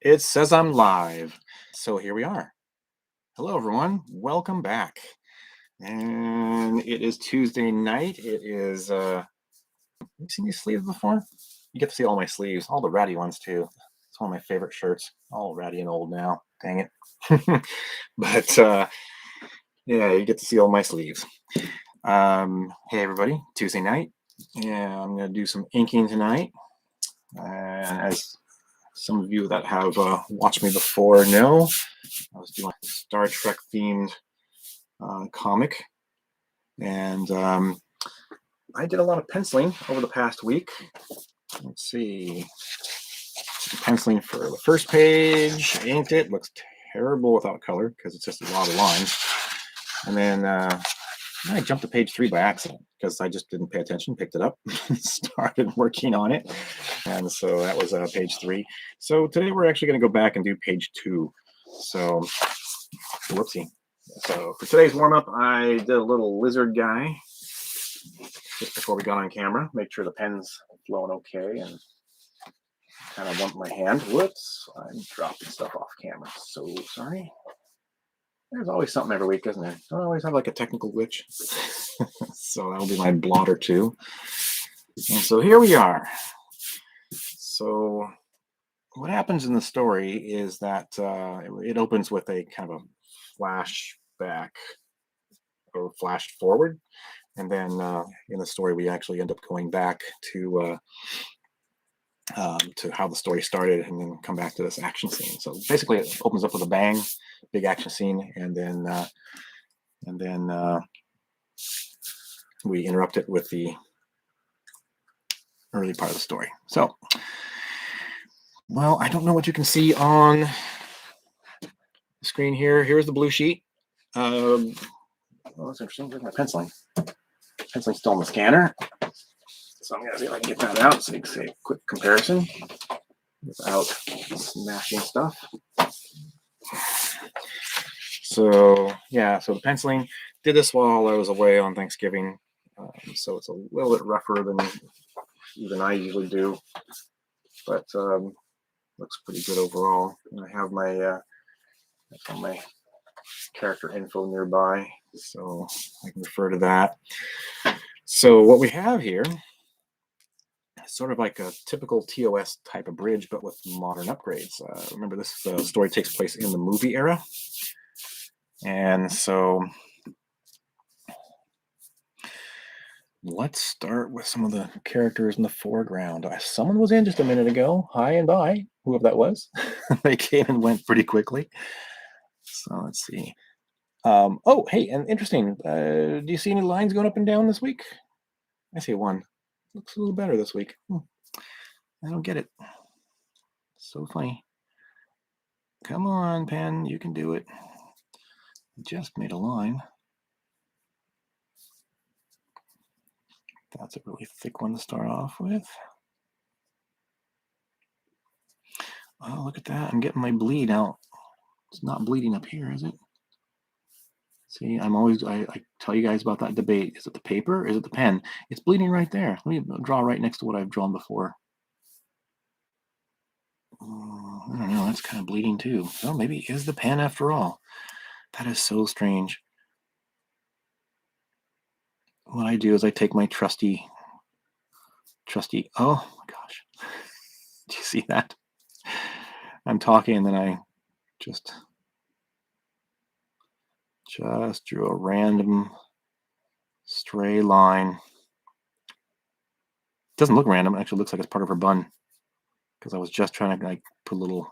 It says I'm live. So here we are. Hello, everyone. Welcome back. And it is Tuesday night. It is, you seen these sleeves before? You get to see all my sleeves, all the ratty ones too. It's one of my favorite shirts. All ratty and old now. Dang it. But, yeah, you get to see all my sleeves. Hey, everybody. Tuesday night. Yeah, I'm going to do some inking tonight. And as some of you that have watched me before know, I was doing a Star Trek themed comic, and I did a lot of penciling over the past week. Let's see, penciling for the first page, inked it, looks terrible without color because it's just a lot of lines. And then I jumped to page 3 by accident because I just didn't pay attention, picked it up, started working on it. And so that was page 3. So today we're actually going to go back and do page 2. So, whoopsie. So for today's warm-up, I did a little lizard guy just before we got on camera. Make sure the pen's flowing okay and kind of want my hand. Whoops, I'm dropping stuff off camera. So sorry. There's always something every week, isn't there? I always have like a technical glitch. So that'll be my blotter too. And so here we are. So what happens in the story is that it opens with a kind of a flashback or flash forward. And then in the story, we actually end up going back to how the story started, and then come back to this action scene. So basically, it opens up with a bang, big action scene, and then we interrupt it with the early part of the story. So, well, I don't know what you can see on the screen here. Here's the blue sheet. Well, that's interesting. Where's my penciling? Penciling's still in the scanner. So I'm going to see if I can get that out so you can see a quick comparison without smashing stuff. So, yeah, so the penciling, did this while I was away on Thanksgiving. So it's a little bit rougher than even I usually do. But looks pretty good overall. And I have my character info nearby, so I can refer to that. So what we have here is sort of like a typical TOS type of bridge, but with modern upgrades. Remember, this story takes place in the movie era. And so let's start with some of the characters in the foreground. Someone was in just a minute ago. Hi and bye, whoever that was. They came and went pretty quickly. So let's see. Oh, hey, and interesting. Do you see any lines going up and down this week? I see one. Looks a little better this week. I don't get it. So funny. Come on, pen. You can do it. Just made a line. That's a really thick one to start off with. Oh, look at that. I'm getting my bleed out. It's not bleeding up here, is it? See, I tell you guys about that debate. Is it the paper? Is it the pen? It's bleeding right there. Let me draw right next to what I've drawn before. I don't know. That's kind of bleeding too. So maybe it is the pen after all. That is so strange. What I do is I take my trusty, oh my gosh. Do you see that? I'm talking and then I just drew a random stray line. It doesn't look random. It actually looks like it's part of her bun, because I was just trying to like put a little.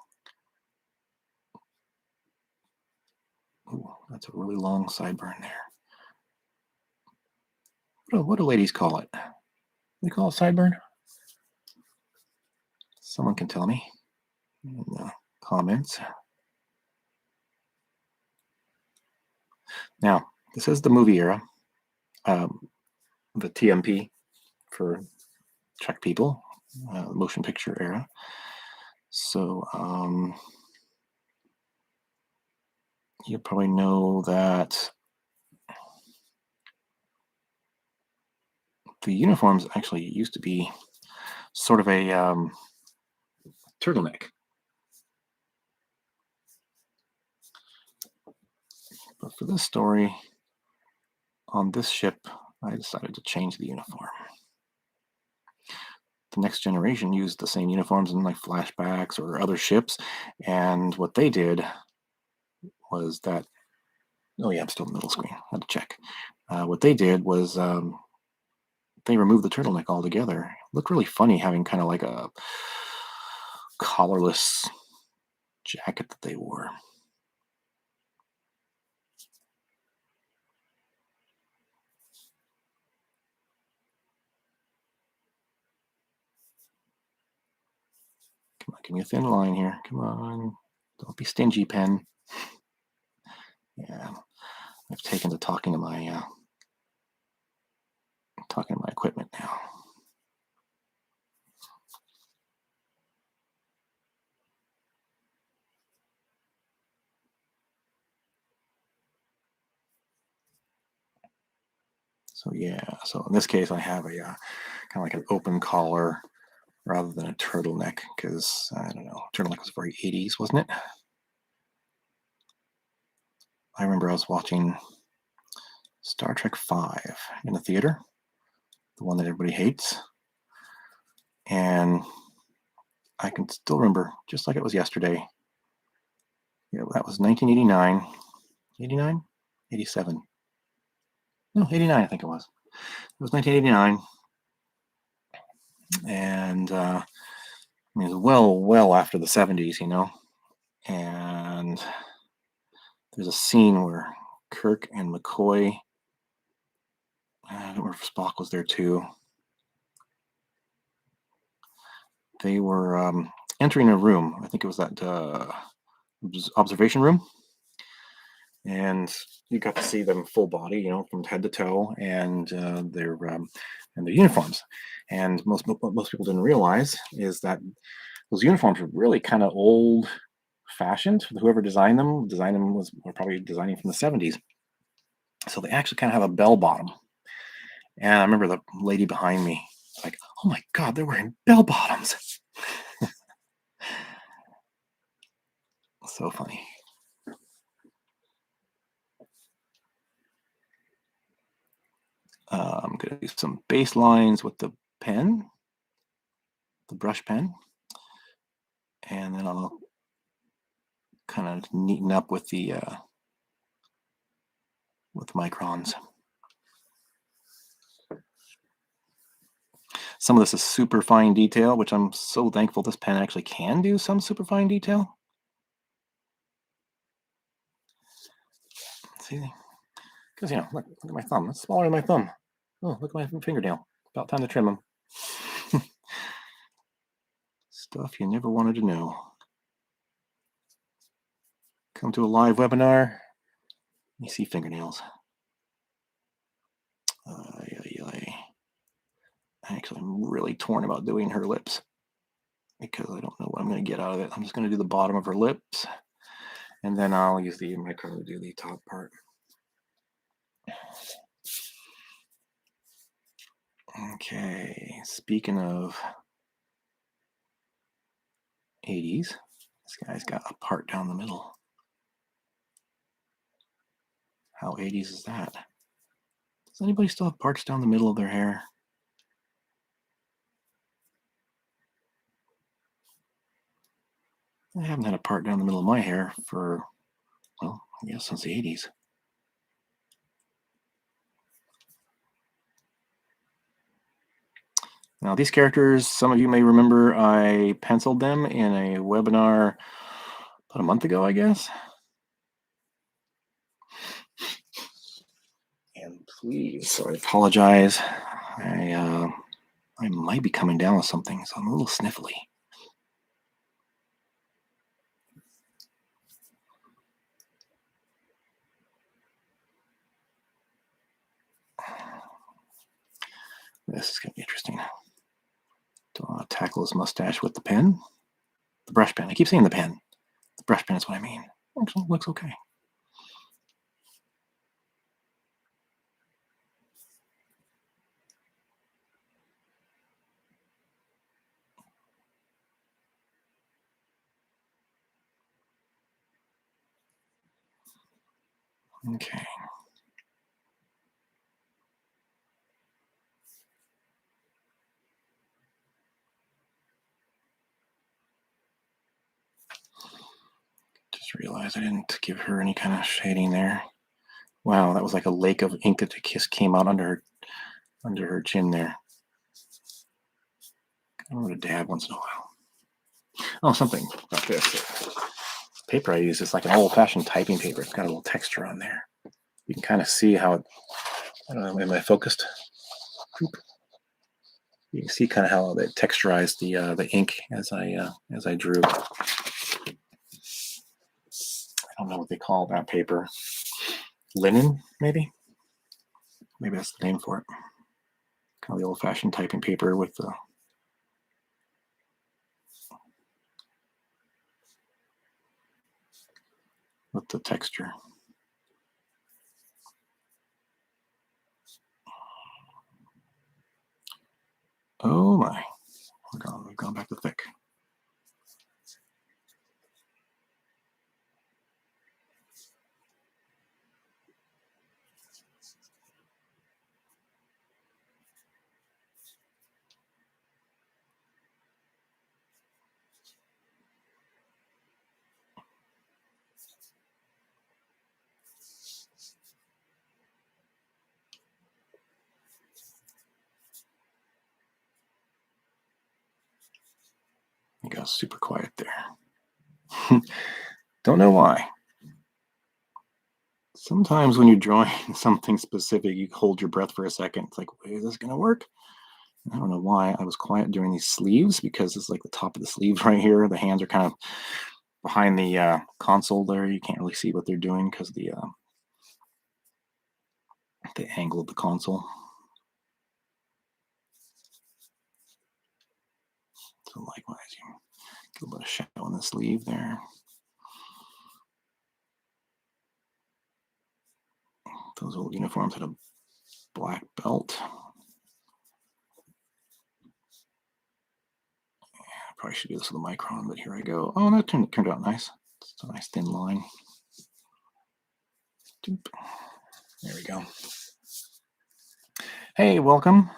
Ooh, that's a really long sideburn there. What do ladies call it? They call it sideburn? Someone can tell me in the comments. Now, this is the movie era, the TMP for Trek people, motion picture era. So you probably know that the uniforms actually used to be sort of a turtleneck. But for this story, on this ship, I decided to change the uniform. The Next Generation used the same uniforms in like flashbacks or other ships, and what they did was that. Oh yeah, I'm still in the middle screen. I had to check. What they did was they removed the turtleneck altogether. It looked really funny having kind of like a collarless jacket that they wore. Come on, give me a thin line here. Come on. Don't be stingy, pen. Yeah, I've taken to talking to my equipment now. So yeah, so in this case, I have a kind of like an open collar rather than a turtleneck because I don't know, turtleneck was very 80s, wasn't it? I remember I was watching Star Trek V in the theater, the one that everybody hates, and I can still remember, just like it was yesterday. Yeah, that was 1989, 89, 87. No, 89, I think it was. It was 1989, and I mean, it was well after the 70s, you know. And there's a scene where Kirk and McCoy, I don't remember if Spock was there too. They were entering a room. I think it was that observation room, and you got to see them full body, you know, from head to toe, and their uniforms. And what most people didn't realize is that those uniforms were really kind of old fashioned. Whoever designed them were probably designing from the 70s. So they actually kind of have a bell bottom. And I remember the lady behind me, like, oh my God, they're wearing bell bottoms. So funny. I'm going to do some base lines with the pen, the brush pen. And then I'll kind of neaten up with the microns. Some of this is super fine detail, which I'm so thankful this pen actually can do some super fine detail. See, because you know, look at my thumb. It's smaller than my thumb. Oh, look at my fingernail. About time to trim them. Stuff you never wanted to know. Come to a live webinar. You see fingernails. Actually, I'm really torn about doing her lips because I don't know what I'm going to get out of it. I'm just going to do the bottom of her lips, and then I'll use the micron to do the top part. Okay, speaking of 80s, this guy's got a part down the middle. How 80s is that? Does anybody still have parts down the middle of their hair? I haven't had a part down the middle of my hair for, well, I guess since the 80s. Now, these characters, some of you may remember I penciled them in a webinar about a month ago, I guess. And please, so I apologize. I might be coming down with something, so I'm a little sniffly. This is going to be interesting. To tackle his mustache with the pen. The brush pen. I keep saying the pen. The brush pen is what I mean. Actually, looks okay. Okay. Just realized I didn't give her any kind of shading there. Wow, that was like a lake of ink that just came out under her chin there. I want to dab once in a while. Oh, something about this. Paper I use is like an old-fashioned typing paper. It's got a little texture on there. You can kind of see how it, I don't know, am I focused? You can see kind of how it texturized the ink as I drew. I don't know what they call that paper. Linen, maybe? Maybe that's the name for it. Kind of the old-fashioned typing paper with the texture. Oh my, we've gone back to thick. It got super quiet there. Don't know why. Sometimes when you're drawing something specific, you hold your breath for a second. It's like, is this going to work? I don't know why I was quiet during these sleeves, because it's like the top of the sleeves right here. The hands are kind of behind the console there. You can't really see what they're doing because the angle of the console. So likewise, you get a little bit of shadow on the sleeve there. Those old uniforms had a black belt. I probably should do this with a micron, but here I go. Oh, that turned out nice. It's a nice thin line. Doop. There we go. Hey, welcome.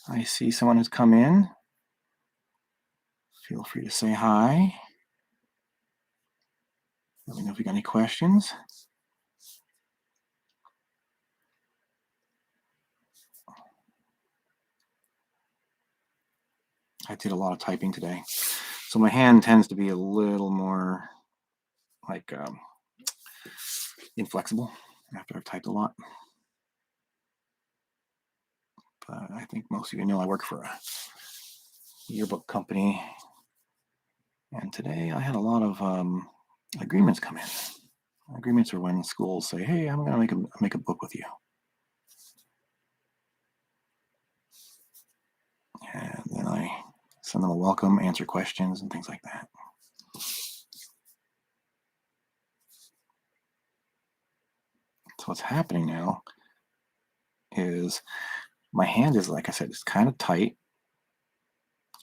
I see someone has come in. Feel free to say hi. Let me know if you got any questions. I did a lot of typing today, so my hand tends to be a little more like inflexible after I've typed a lot. But I think most of you know I work for a yearbook company, and today I had a lot of agreements come in. Agreements are when schools say, "Hey, I'm going to make a book with you," and then I send them a welcome, answer questions, and things like that. So what's happening now is my hand is, like I said, it's kind of tight,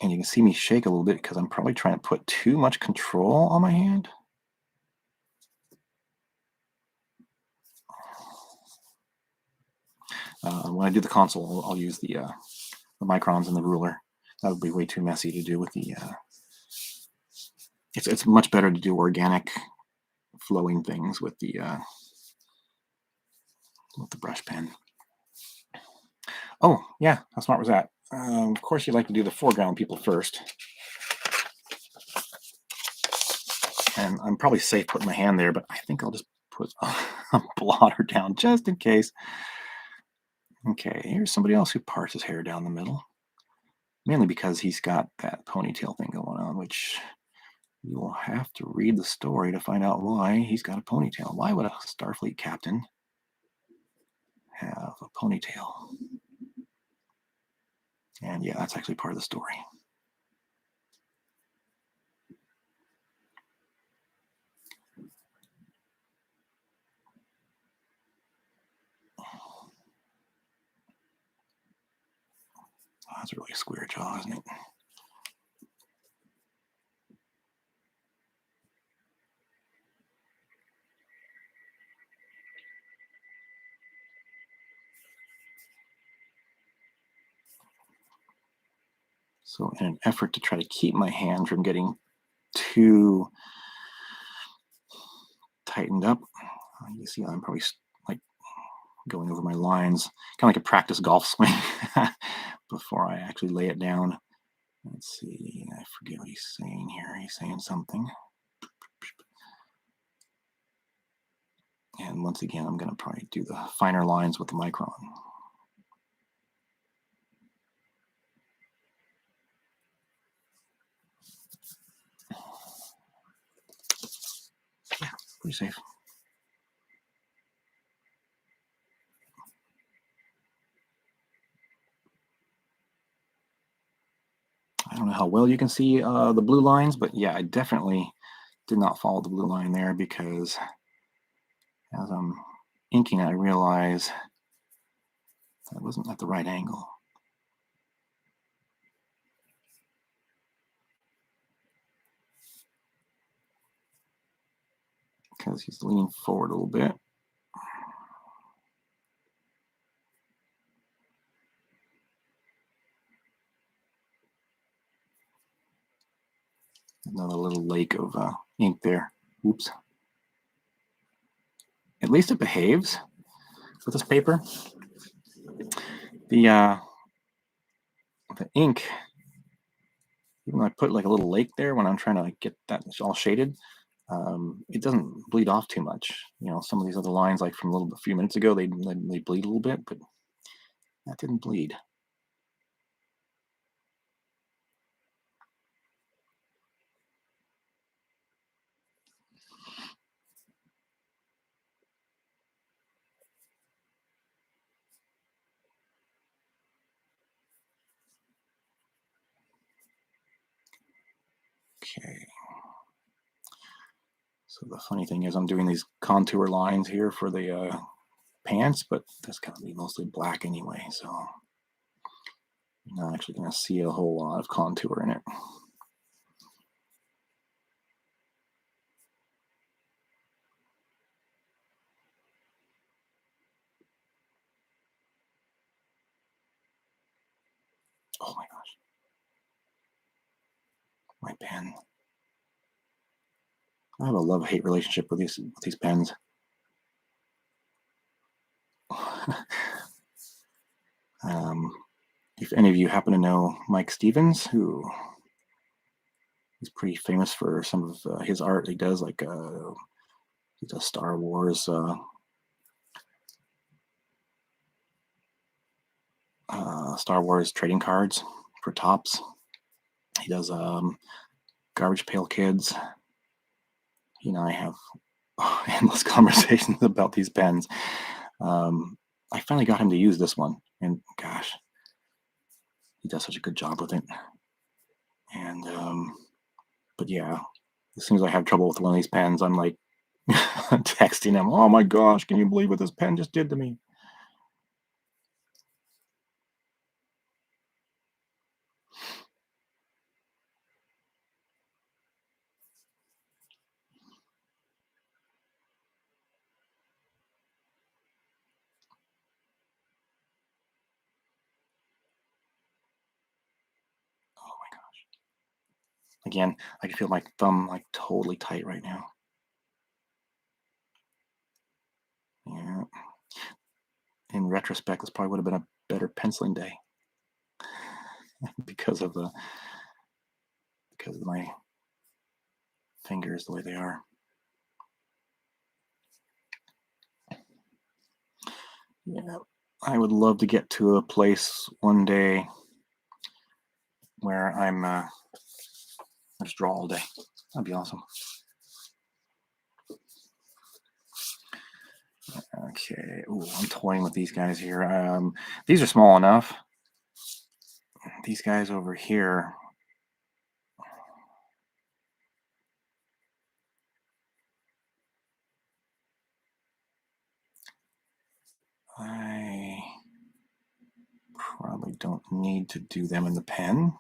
and you can see me shake a little bit because I'm probably trying to put too much control on my hand. When I do the console, I'll use the microns and the ruler. That would be way too messy to do with the. It's much better to do organic, flowing things with the brush pen. Oh yeah, how smart was that? Of course, you'd like to do the foreground people first, and I'm probably safe putting my hand there, but I think I'll just put a blotter down just in case. Okay, here's somebody else who parts his hair down the middle, mainly because he's got that ponytail thing going on, which you will have to read the story to find out why he's got a ponytail. Why would a Starfleet captain have a ponytail? And yeah, that's actually part of the story. Oh, that's really a square jaw, isn't it? So in an effort to try to keep my hand from getting too tightened up, you see I'm probably like going over my lines, kind of like a practice golf swing before I actually lay it down. Let's see, I forget what he's saying here. He's saying something. And once again, I'm going to probably do the finer lines with the micron. Yeah, pretty safe. I don't know how well you can see the blue lines, but yeah, I definitely did not follow the blue line there, because as I'm inking, I realize I wasn't at the right angle. Because he's leaning forward a little bit. Another little lake of ink there. Oops. At least it behaves with this paper. The ink, even though I put like a little lake there when I'm trying to like get that all shaded, it doesn't bleed off too much. You know, some of these other lines, like from a few minutes ago, they bleed a little bit, but that didn't bleed. Okay. So the funny thing is I'm doing these contour lines here for the pants, but that's going to be mostly black anyway, so you're not actually going to see a whole lot of contour in it. Oh my gosh. My pen. I have a love-hate relationship with these pens. If any of you happen to know Mike Stevens, who is pretty famous for some of his art, he does Star Wars, Star Wars trading cards for Topps. He does Garbage Pail Kids. He and I have endless conversations about these pens. I finally got him to use this one, and gosh, he does such a good job with it. And but yeah, as soon as I have trouble with one of these pens, I'm like texting him, "Oh my gosh, can you believe what this pen just did to me?" Oh my gosh! Again, I can feel my thumb like totally tight right now. Yeah. In retrospect, this probably would have been a better penciling day because of my fingers the way they are. Yeah, I would love to get to a place one day where I just draw all day. That'd be awesome. Okay. Ooh, I'm toying with these guys here. These are small enough. These guys over here. I probably don't need to do them in the pen,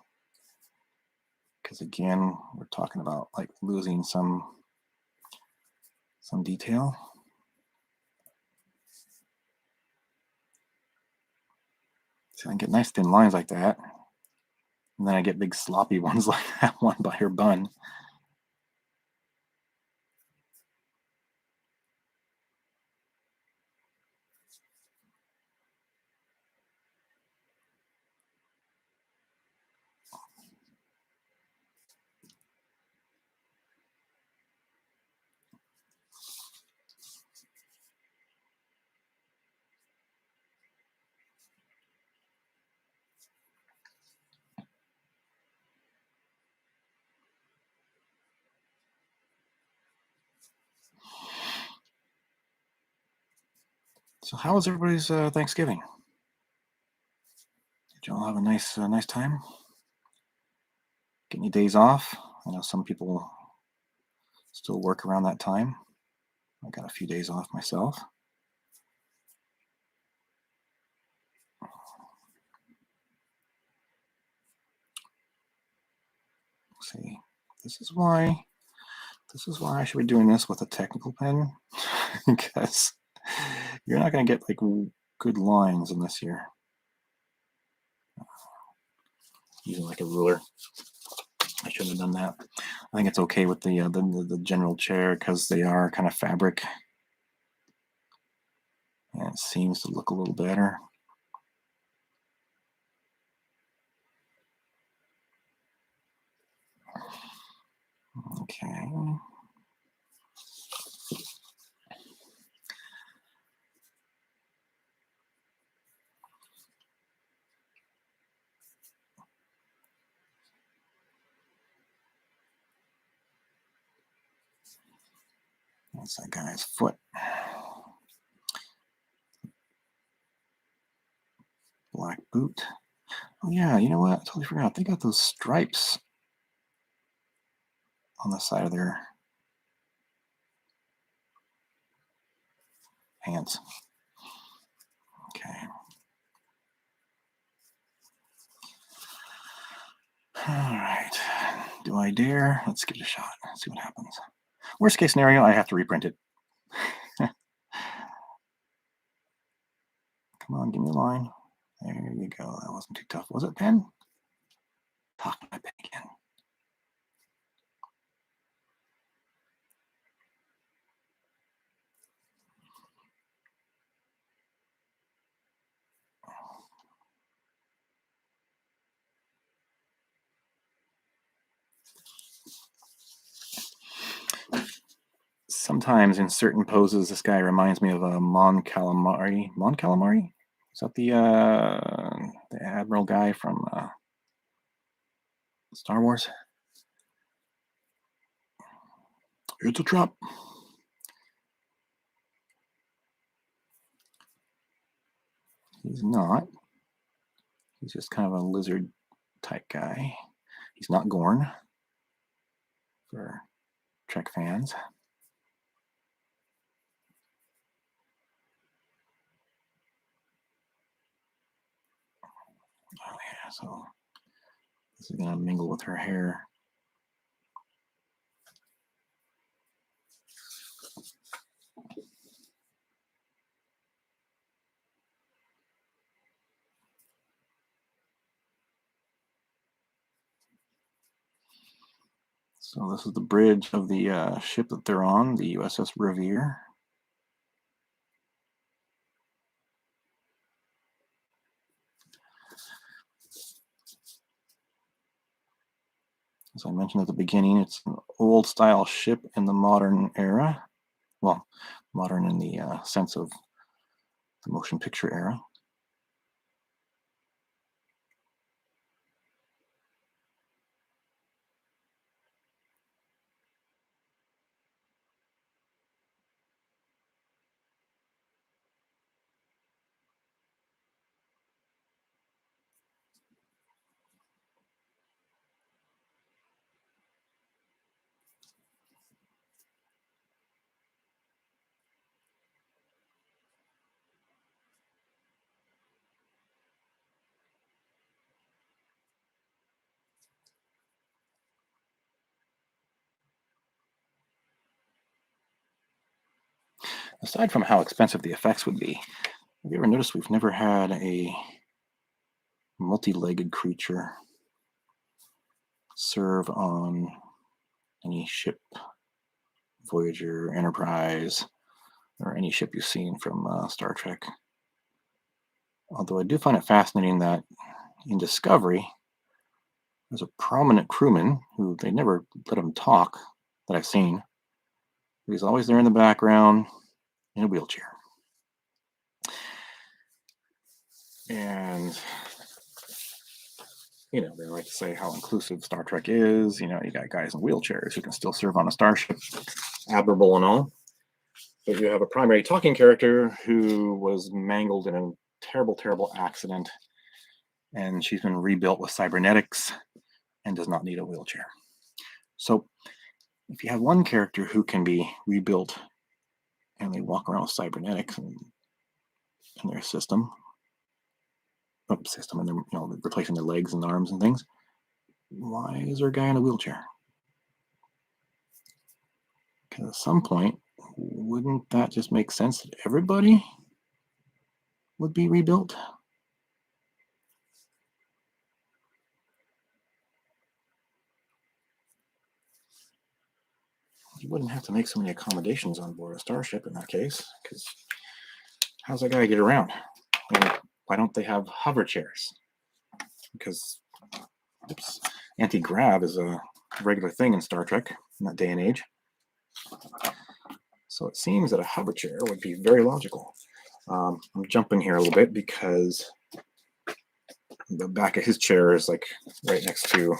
because again, we're talking about like losing some detail. So I can get nice thin lines like that. And then I get big sloppy ones like that one by her bun. So how was everybody's Thanksgiving? Did y'all have a nice time? Get any days off? I know some people still work around that time. I got a few days off myself. Let's see, this is why I should be doing this with a technical pen because you're not going to get like good lines in this here. Using like a ruler. I shouldn't have done that. I think it's okay with the general chair because they are kind of fabric, and it seems to look a little better. Okay. That's that guy's foot. Black boot. Oh yeah, you know what? I totally forgot. They got those stripes on the side of their pants. Okay. All right. Do I dare? Let's give it a shot. Let's see what happens. Worst case scenario, I have to reprint it. Come on, give me a line. There you go. That wasn't too tough. Was it, pen? Talk my pen again. Sometimes in certain poses, this guy reminds me of a Mon Calamari. Mon Calamari? Is that the Admiral guy from Star Wars? It's a trap. He's not. He's just kind of a lizard type guy. He's not Gorn for Trek fans. Oh yeah, so this is gonna mingle with her hair. So this is the bridge of the ship that they're on, the USS Revere. As I mentioned at the beginning, it's an old style ship in the modern era. Well, modern in the sense of the motion picture era. Aside from how expensive the effects would be, have you ever noticed we've never had a multi-legged creature serve on any ship, Voyager, Enterprise, or any ship you've seen from Star Trek. Although I do find it fascinating that in Discovery, there's a prominent crewman who they never let him talk that I've seen. He's always there in the background in a wheelchair. And, you know, they like to say how inclusive Star Trek is. You know, you got guys in wheelchairs who can still serve on a starship, admirable and all. But you have a primary talking character who was mangled in a terrible, terrible accident. And she's been rebuilt with cybernetics and does not need a wheelchair. So if you have one character who can be rebuilt and they walk around with cybernetics in their system, and they're, you know, replacing their legs and arms and things, why is there a guy in a wheelchair? Because at some point, wouldn't that just make sense that everybody would be rebuilt? You wouldn't have to make so many accommodations on board a starship in that case, because how's that guy get around? And why don't they have hover chairs? Because anti-grav is a regular thing in Star Trek in that day and age. So it seems that a hover chair would be very logical. I'm jumping here a little bit because the back of his chair is like right next to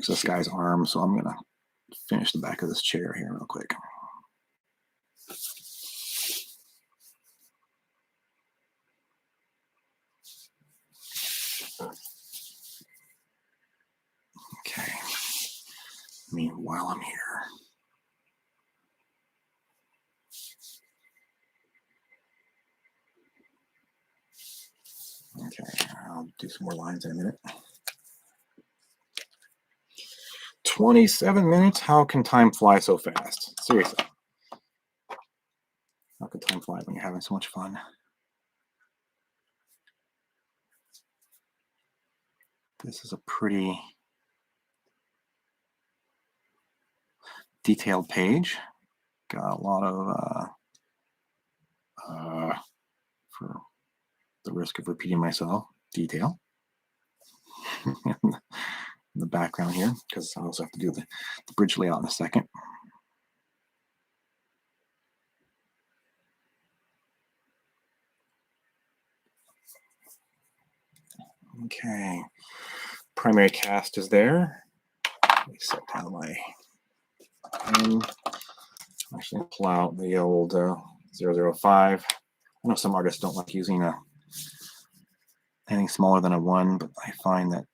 this guy's arm. So I'm gonna finish the back of this chair here real quick. Okay. Meanwhile, I'm here. Okay, I'll do some more lines in a minute. 27 minutes? How can time fly so fast? Seriously. How can time fly when you're having so much fun? This is a pretty detailed page. Got a lot of, for the risk of repeating myself, detail in the background here, because I also have to do the bridge layout in a second. Okay, primary cast is there. Let me set down my pen. I'm actually going to pull out the old 005. I know some artists don't like using anything smaller than a 1, but I find that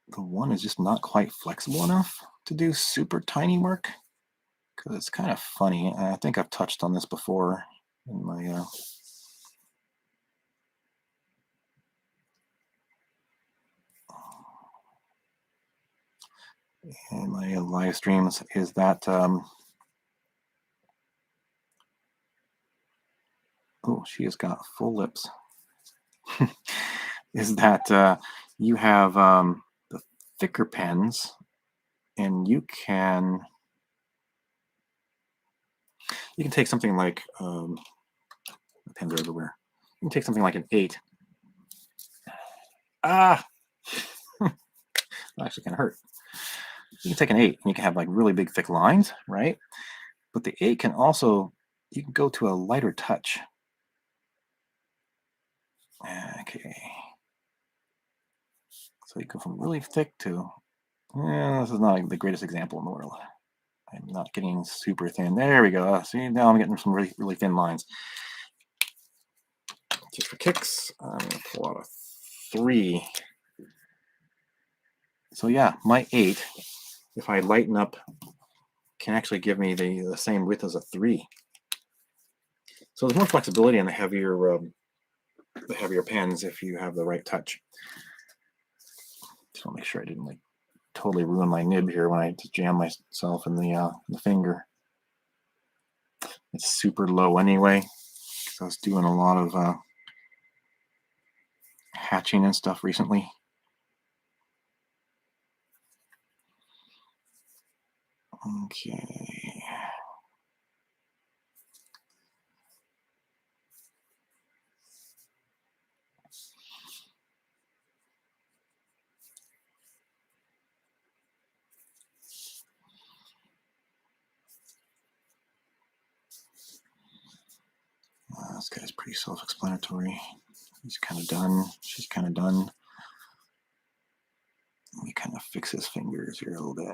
the 1 is just not quite flexible enough to do super tiny work, because it's kind of funny. And I think I've touched on this before in my live streams, is that oh, she has got full lips. Is that you have the thicker pens, and you can take something like the pens are everywhere. You can take something like an 8. That actually kind of hurt. You can take an 8 and you can have like really big thick lines, right? But the 8 can also, you can go to a lighter touch. Okay. So you go from really thick to, this is not the greatest example in the world. I'm not getting super thin. There we go. See, now I'm getting some really, really thin lines. Just for kicks, I'm going to pull out a 3. So yeah, my 8, if I lighten up, can actually give me the same width as a 3. So there's more flexibility in the heavier pens if you have the right touch. Just want to make sure I didn't like totally ruin my nib here when I just jam myself in the finger. It's super low anyway, because I was doing a lot of hatching and stuff recently. guy's pretty self-explanatory. He's kind of done. She's kind of done. Let me kind of fix his fingers here a little bit.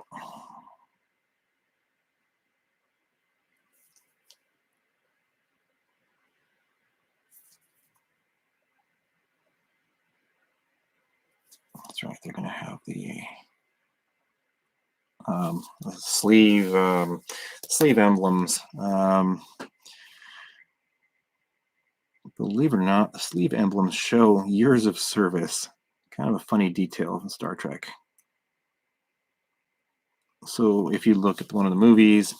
That's right. They're going to have the sleeve emblems. Believe it or not, the sleeve emblems show years of service. Kind of a funny detail in Star Trek. So if you look at one of the movies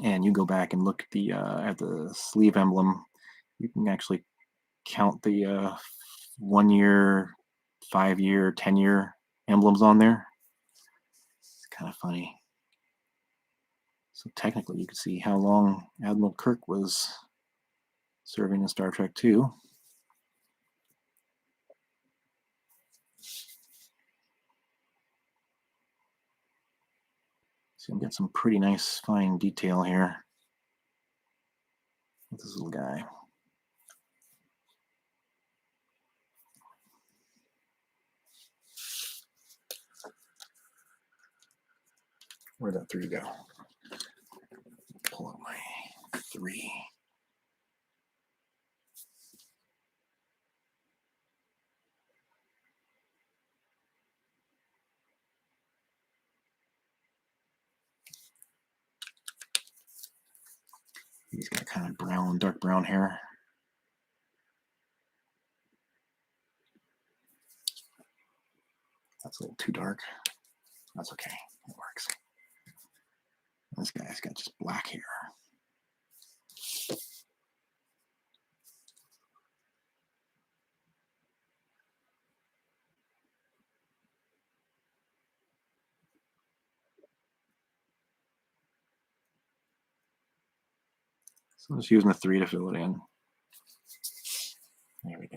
and you go back and look at the sleeve emblem, you can actually count the 1 year, 5 year, 10-year emblems on there. It's kind of funny. So technically, you can see how long Admiral Kirk was serving in Star Trek 2. So you get some pretty nice fine detail here with this little guy. Where'd that 3 go? Pull out my 3. He's got kind of brown, dark brown hair. That's a little too dark. That's okay. It works. This guy's got just black hair. So I'm just using a 3 to fill it in. There we go.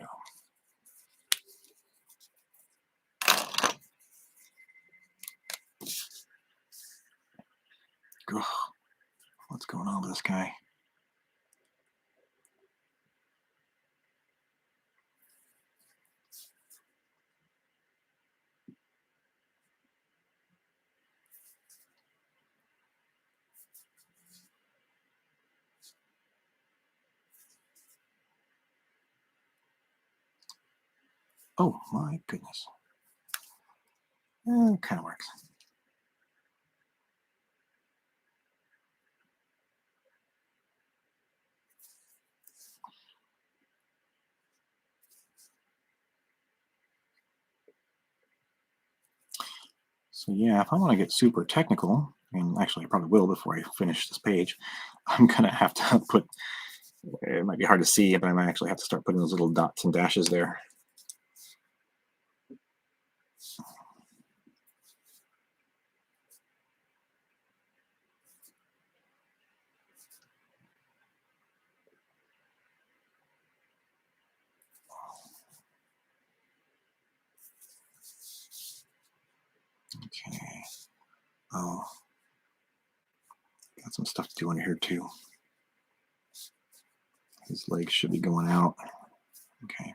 Ugh. What's going on with this guy? Oh my goodness. It kind of works. So yeah, if I want to get super technical, and actually I probably will before I finish this page, I'm going to have to put, it might be hard to see, but I might actually have to start putting those little dots and dashes there. Okay. Oh, got some stuff to do under here too. His legs should be going out. Okay.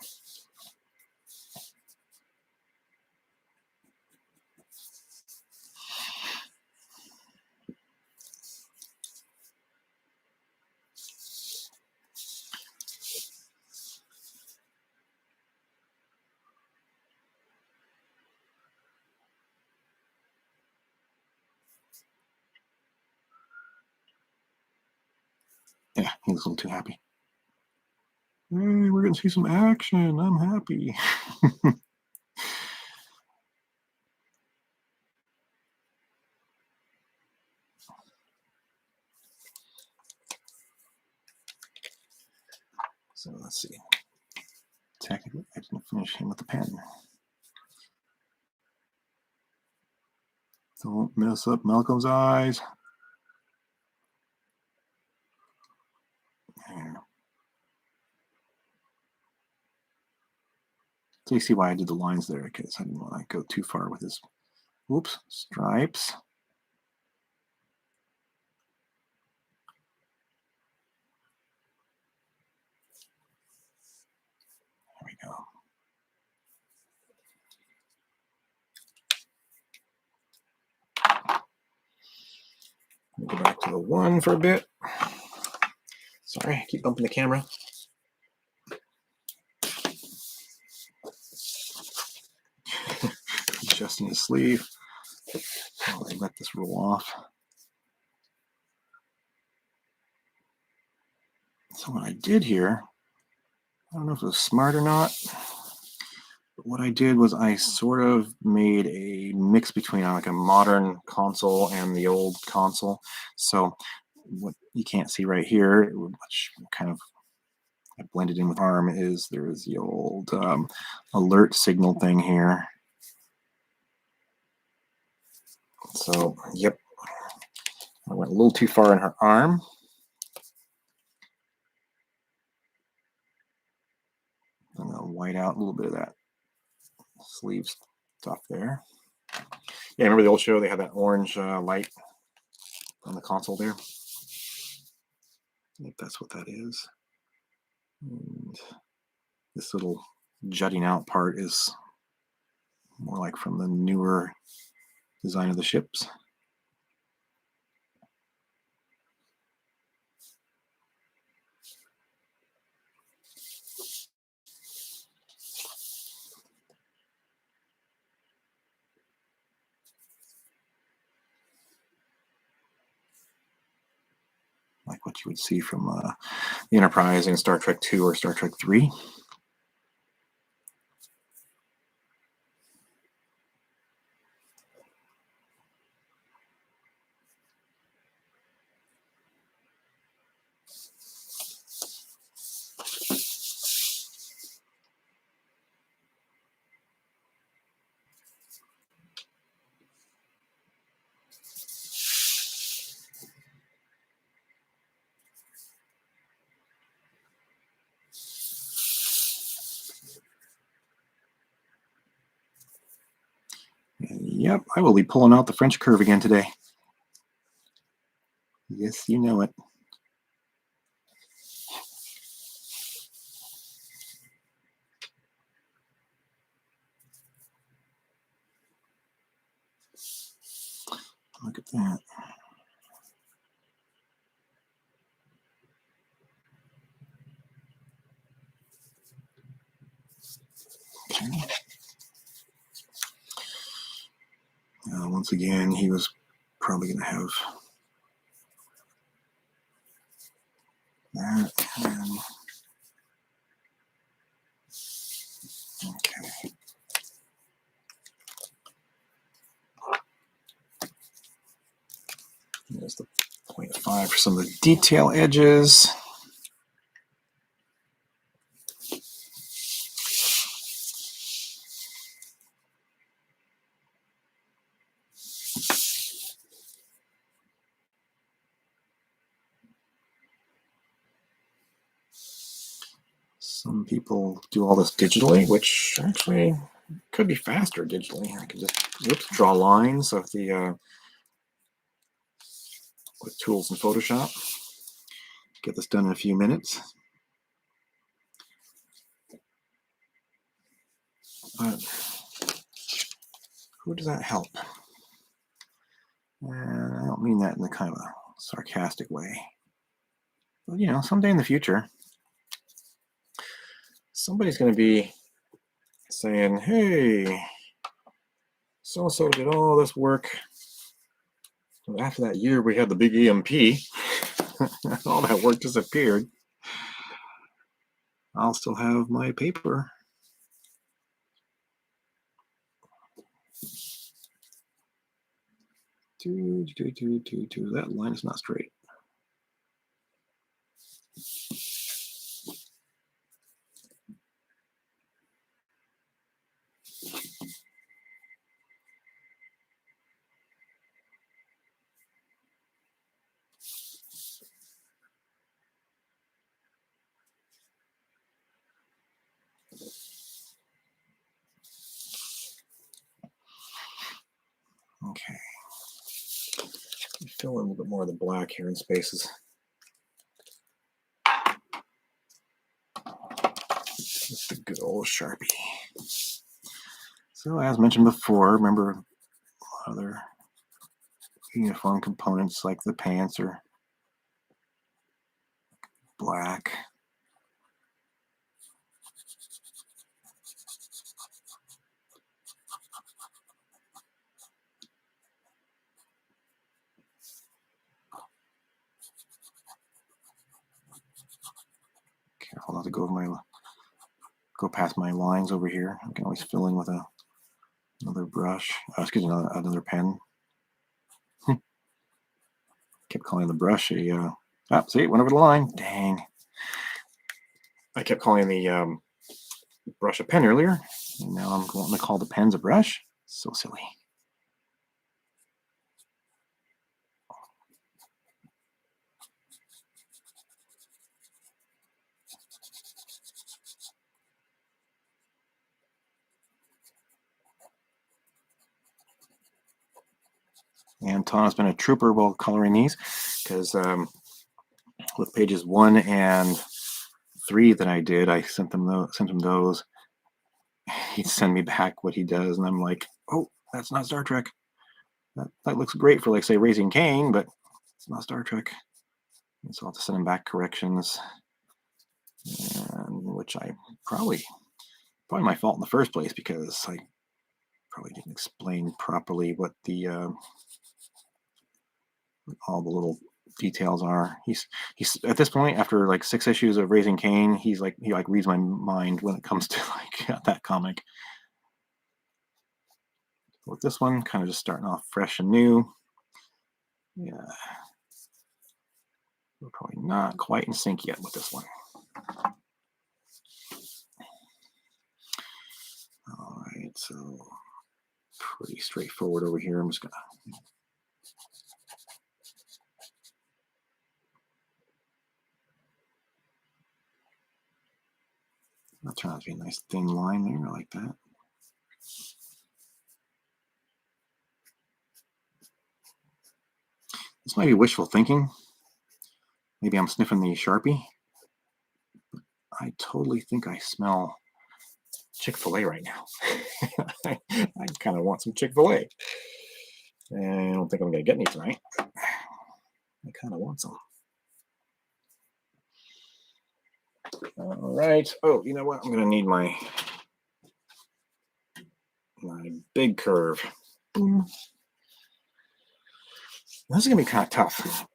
Yeah, he looks a little too happy. Hey, we're going to see some action. I'm happy. So let's see. Technically, I didn't finish him with the pen. Don't mess up Malcolm's eyes. There. So you see why I did the lines there, because I didn't want to go too far with his, whoops, stripes. go. Go back to the 1 for a bit. Sorry, I keep bumping the camera. Adjusting the sleeve. I'll let this roll off. So what I did here, I don't know if it was smart or not, but what I did was I sort of made a mix between like a modern console and the old console. So what you can't see right here, which kind of I blended in with ARM, is there's the old alert signal thing here. So, yep, I went a little too far in her arm. I'm going to white out a little bit of that sleeve stuff there. Yeah, remember the old show? They had that orange light on the console there. I think that's what that is. And this little jutting out part is more like from the newer design of the ships. Like what you would see from the Enterprise in Star Trek II or Star Trek III. Yep, I will be pulling out the French curve again today. Yes, you know it. Look at that. Okay. Once again, he was probably going to have that. And, okay. There's the 0.5 for some of the detail edges. Some people do all this digitally, which actually could be faster digitally. I could just draw lines of the with tools in Photoshop. Get this done in a few minutes. But who does that help? I don't mean that in a kind of a sarcastic way. But, you know, someday in the future, somebody's going to be saying, hey, so-and-so did all this work. So after that year, we had the big EMP. All that work disappeared. I'll still have my paper. That line is not straight. Okay. Fill in a little bit more of the black here in spaces. Just the good old Sharpie. So as mentioned before, remember other uniform components like the pants are black. Careful not to go past my lines over here. I can always fill in with another brush. Excuse me, another pen. Kept calling the brush a. See, it went over the line. Dang. I kept calling the brush a pen earlier, and now I'm going to call the pens a brush. So silly. And Tana's been a trooper while coloring these, because with pages 1 and 3 that I did, I sent him those. He'd send me back what he does, and I'm like, oh, that's not Star Trek. That looks great for, like, say, Raising Cain, but it's not Star Trek. And so I'll have to send him back corrections, and which I probably my fault in the first place, because I probably didn't explain properly what the all the little details are. He's at this point, after like 6 issues of Raising Cain, he reads my mind when it comes to like that comic. With this one, kind of just starting off fresh and new. Yeah, we're probably not quite in sync yet with this one. All right, so pretty straightforward over here. I'm just gonna. I'll turn out to be a nice thin line there. I like that. This might be wishful thinking. Maybe I'm sniffing the Sharpie. I totally think I smell Chick-fil-A right now. I kind of want some Chick-fil-A. And I don't think I'm going to get any tonight. I kind of want some. All right. Oh, you know what? I'm going to need my big curve. Boom. This is going to be kind of tough.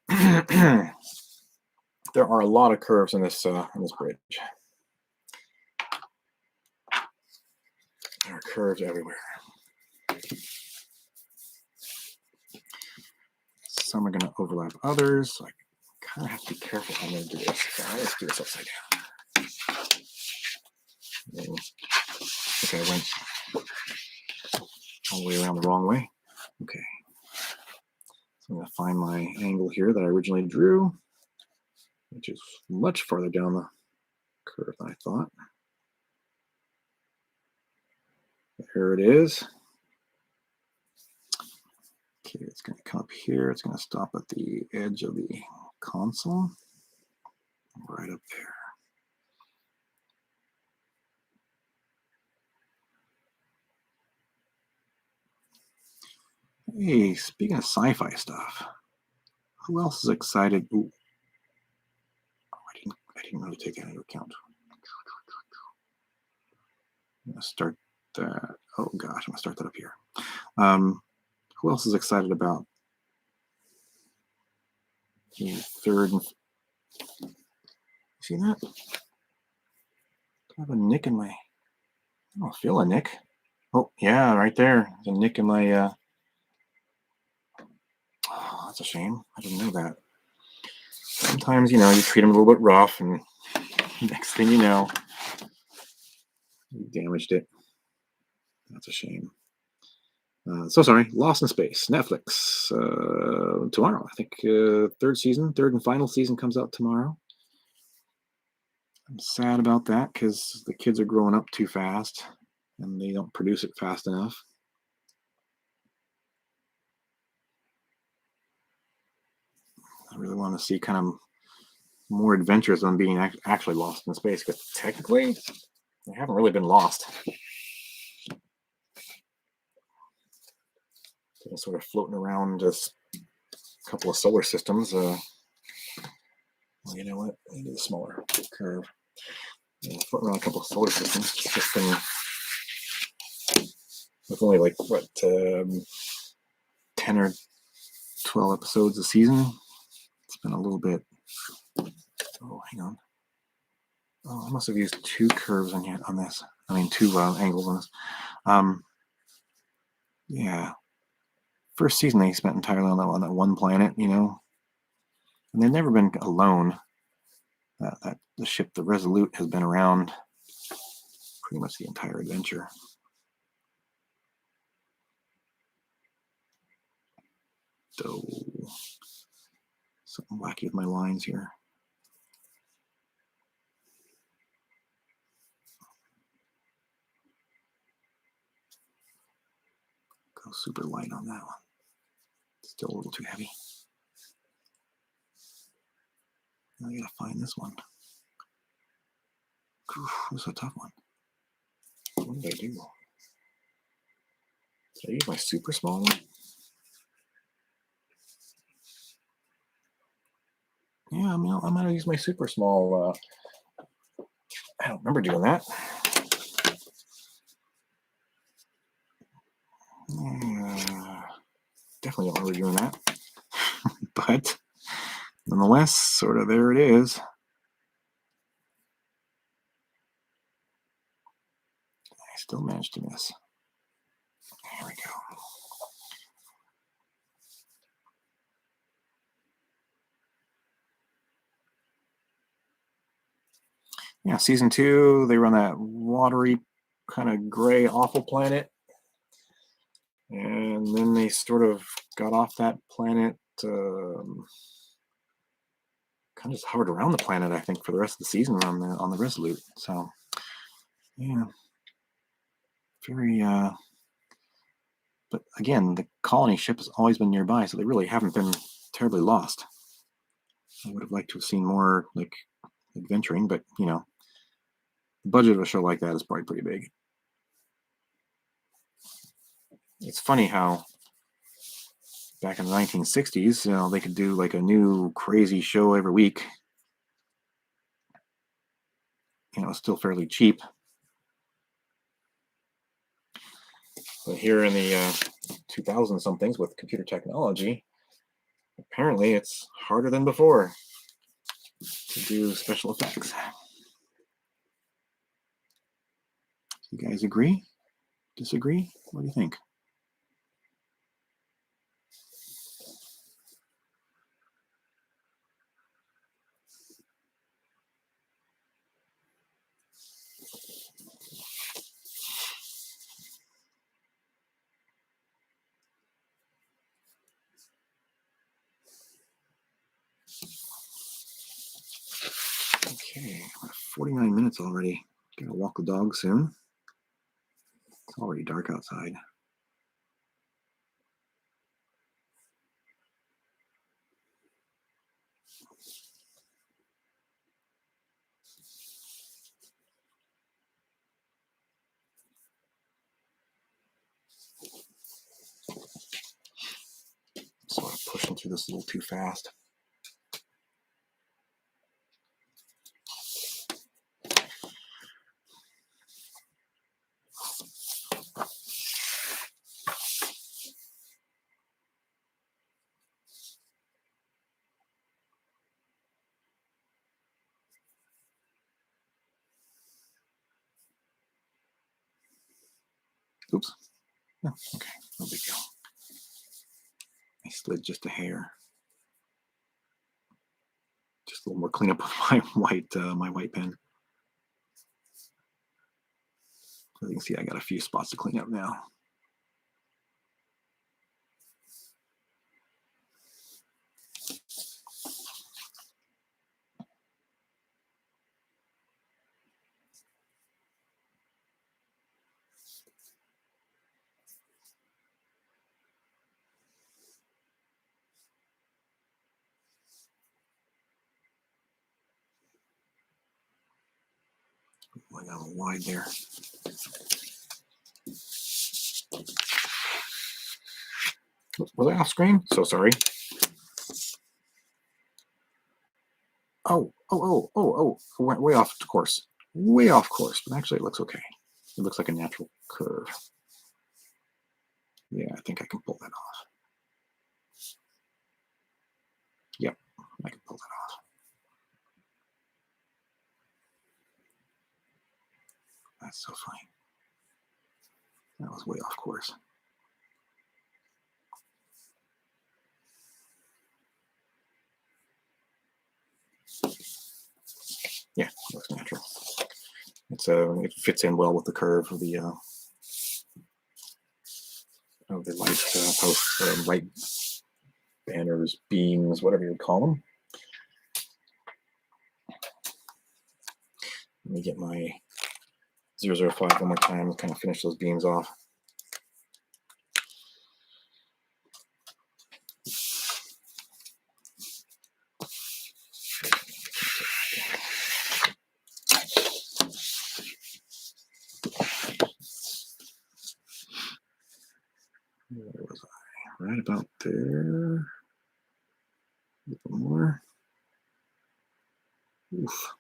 There are a lot of curves in this bridge. There are curves everywhere. Some are going to overlap others, so I kind of have to be careful how I'm going to do this. So let's do this upside down. Okay, I went all the way around the wrong way. Okay. So I'm going to find my angle here that I originally drew, which is much farther down the curve than I thought. Here it is. Okay, it's going to come up here. It's going to stop at the edge of the console, right up there. Hey, speaking of sci-fi stuff, who else is excited? Ooh, I didn't really take that into account. I'm gonna start that. Oh gosh, I'm gonna start that up here. Who else is excited about the third? See that? I have a nick in my. I don't feel a nick. Oh yeah, right there. There's a nick in my. Oh, that's a shame. I didn't know that. Sometimes, you treat them a little bit rough, and next thing you know, you damaged it. That's a shame. So sorry. Lost in Space, Netflix. Tomorrow, I think. Third and final season comes out tomorrow. I'm sad about that because the kids are growing up too fast, and they don't produce it fast enough. I really want to see kind of more adventures on being actually lost in space, because technically They haven't really been lost. They're sort of floating around just a couple of solar systems. Well, you know what? I need a smaller curve. Yeah, floating around a couple of solar systems. Just been with only like what 10 or 12 episodes a season. It's been a little bit. Oh, hang on. Oh, I must have used two curves on this. I mean, two angles on this. Yeah. First season they spent entirely on that one planet, you know, and they've never been alone. That the ship, the Resolute, has been around pretty much the entire adventure. So something wacky with my lines here. Go super light on that one. Still a little too heavy. Now I gotta find this one. This is a tough one. What did I do? Did I use my super small one? Yeah, I mean, I might have used my super small. I don't remember doing that. Definitely don't remember doing that. But nonetheless, sort of there it is. I still managed to miss. There we go. Yeah, season 2, they were on that watery, kind of gray, awful planet. And then they sort of got off that planet, kind of just hovered around the planet, I think, for the rest of the season on the Resolute. So, yeah, very. But again, the colony ship has always been nearby, so they really haven't been terribly lost. I would have liked to have seen more like adventuring, but you know, the budget of a show like that is probably pretty big. It's funny how back in the 1960s, you know, they could do like a new crazy show every week. You know, still fairly cheap. But here in the 2000 somethings with computer technology, apparently it's harder than before to do special effects. You guys agree? Disagree? What do you think? Okay, 49 minutes already. Gotta walk the dog soon. It's already dark outside. Sort of pushing through this a little too fast. Oops. Oh, okay, no big deal. I slid just a hair. Just a little more cleanup with my white pen. As you can see, I got a few spots to clean up now. I got a little wide there. Was I off screen? So sorry. Oh, way off course. Way off course, but actually it looks okay. It looks like a natural curve. Yeah, I think I can pull that off. Yep, I can pull that off. That's so funny. That was way off course. Yeah, it looks natural. It fits in well with the curve of the light posts, light banners, beams, whatever you would call them. Let me get my 005 one more time and kind of finish those beams off. Where was I? Right about there. A little more. Oof.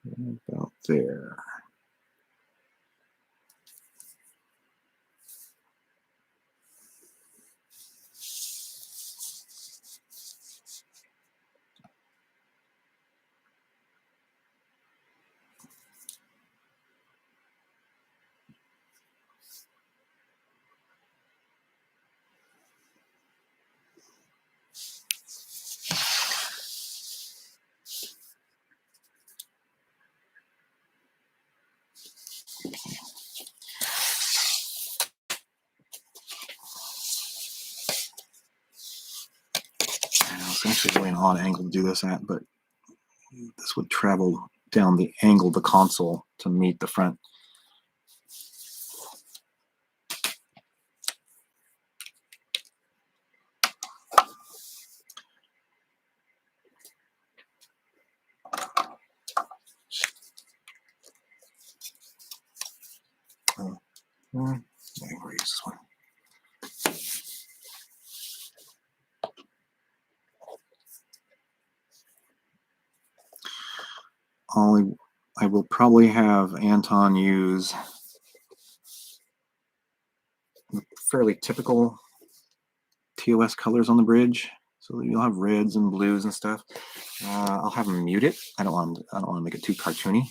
Right about there. It's actually really an odd angle to do this at, but this would travel down the angle of the console to meet the front. We'll use this one. I will probably have Anton use fairly typical TOS colors on the bridge, so that you'll have reds and blues and stuff. I'll have him mute it. I don't want to make it too cartoony.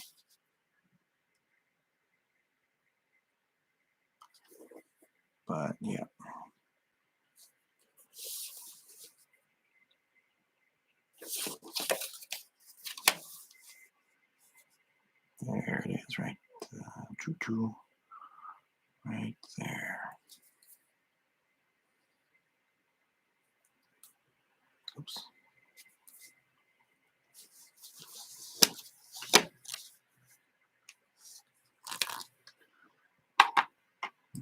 But yeah. There it is, right? Right there. Oops.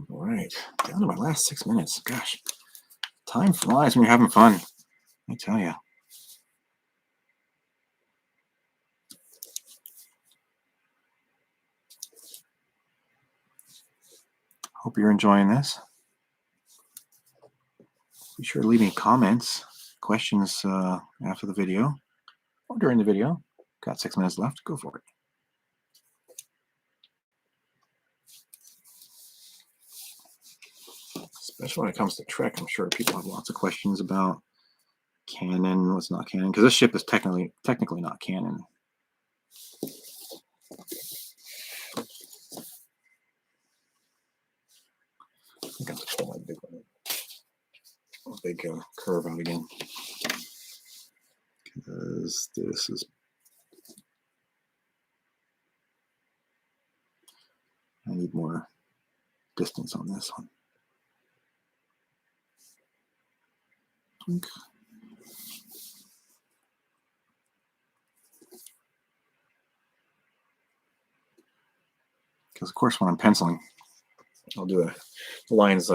All right, down to my last 6 minutes. Gosh, time flies when you're having fun. Let me tell you. Hope you're enjoying this. Be sure to leave me comments, questions after the video or during the video. Got 6 minutes left. Go for it. Especially when it comes to Trek, I'm sure people have lots of questions about canon, what's not canon, because this ship is technically not canon. I think I'm just pull my big curve out again, because this is. I need more distance on this one. Because of course, when I'm penciling, I'll do the lines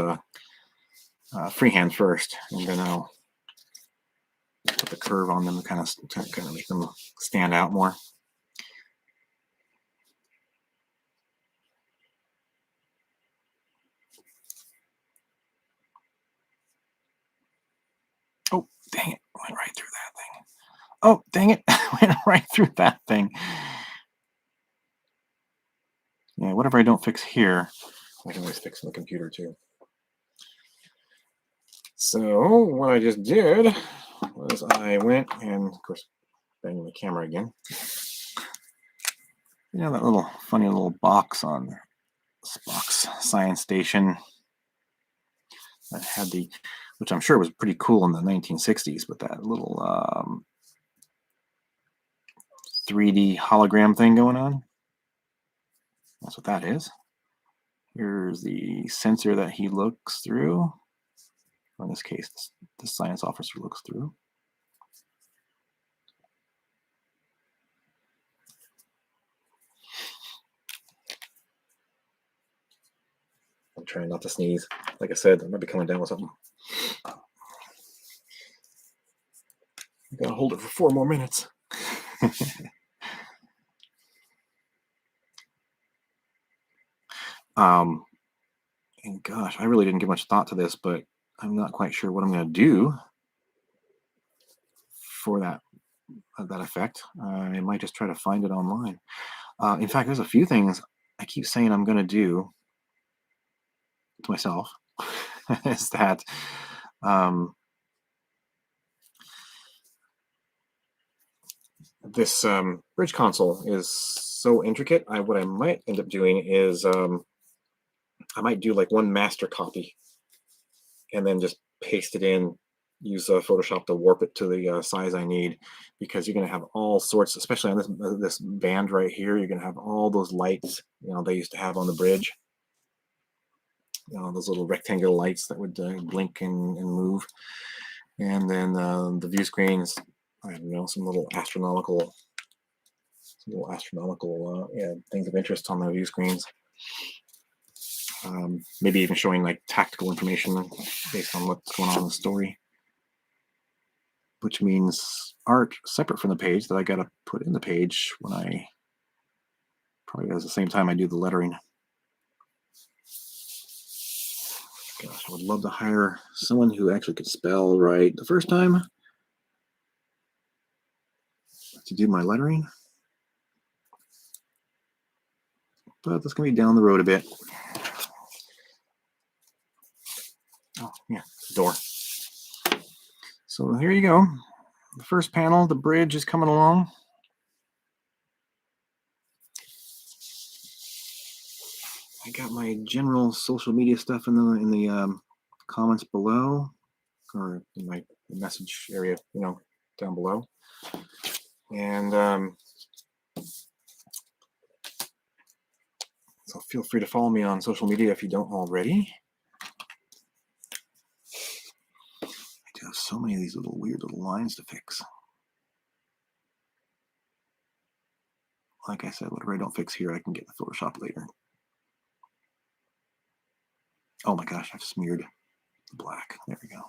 freehand first, and then I'll put the curve on them to kind of make them stand out more. Oh, dang it. Went right through that thing. Oh, dang it. Went right through that thing. Yeah, whatever I don't fix here, I can always fix in the computer too. So what I just did was I went and, of course, banging the camera again. You know that little funny little box on Spock's science station that had the, which I'm sure was pretty cool in the 1960s, but that little 3D hologram thing going on. That's what that is. Here's the sensor that he looks through. Or in this case, the science officer looks through. I'm trying not to sneeze. Like I said, I might be coming down with something. I gotta hold it for 4 more minutes. And gosh, I really didn't give much thought to this, but I'm not quite sure what I'm going to do for that effect. I might just try to find it online. In fact, there's a few things I keep saying I'm going to do to myself. Is that this bridge console is so intricate. What I might end up doing is I might do like one master copy and then just paste it in, use Photoshop to warp it to the size I need, because you're going to have all sorts, especially on this band right here, you're going to have all those lights, they used to have on the bridge. Those little rectangular lights that would blink and move. And then the view screens, I don't know, some little astronomical things of interest on the view screens. Maybe even showing like tactical information based on what's going on in the story, which means art separate from the page that I got to put in the page when I probably at the same time I do the lettering. Gosh, I would love to hire someone who actually could spell right the first time to do my lettering, but that's going to be down the road a bit. Oh, yeah, door. So here you go. The first panel, the bridge is coming along. I got my general social media stuff in the comments below, or in my message area, down below. And so feel free to follow me on social media if you don't already. I do have so many of these weird little lines to fix. Like I said, whatever I don't fix here, I can get the Photoshop later. Oh my gosh, I've smeared the black. There we go.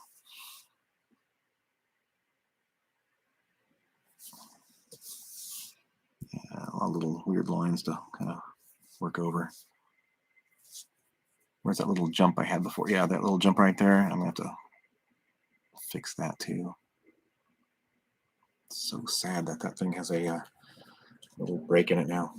Yeah, a lot of little weird lines to kind of work over. Where's that little jump I had before? Yeah, that little jump right there. I'm going to have to fix that too. It's so sad that thing has a little break in it now.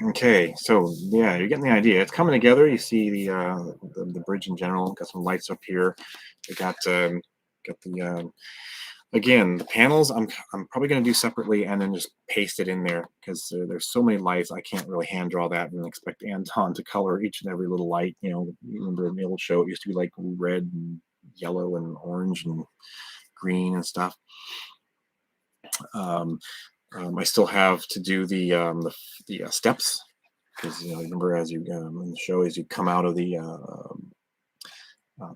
Okay, so yeah, you're getting the idea. It's coming together. You see the bridge in general. Got some lights up here. We got the again, the panels. I'm probably going to do separately and then just paste it in there, because there's so many lights. I can't really hand draw that and expect Anton to color each and every little light. Remember in the old show, it used to be like red and yellow and orange and green and stuff. I still have to do the steps, because remember, as you in the show, as you come out of the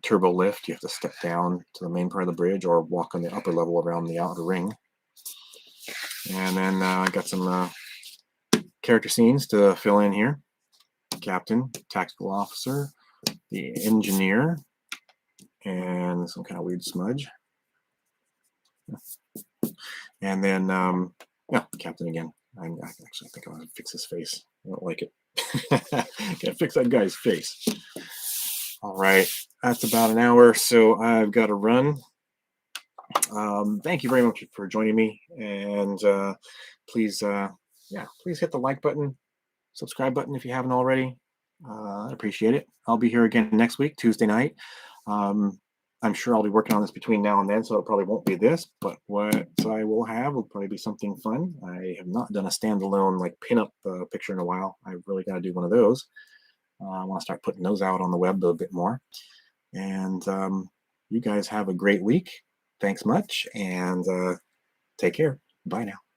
turbo lift, you have to step down to the main part of the bridge or walk on the upper level around the outer ring. And then I got some character scenes to fill in here: captain, tactical officer, the engineer, and some kind of weird smudge. And then, yeah, Captain again. I actually think I want to fix his face. I don't like it. Gotta fix that guy's face. All right, that's about an hour, so I've got to run. Thank you very much for joining me, and please, yeah, please hit the like button, subscribe button if you haven't already. I appreciate it. I'll be here again next week, Tuesday night. I'm sure I'll be working on this between now and then, so it probably won't be this, but what I will have will probably be something fun. I have not done a standalone like pinup picture in a while. I really got to do one of those. I want to start putting those out on the web a bit more. And you guys have a great week. Thanks much, and take care. Bye now.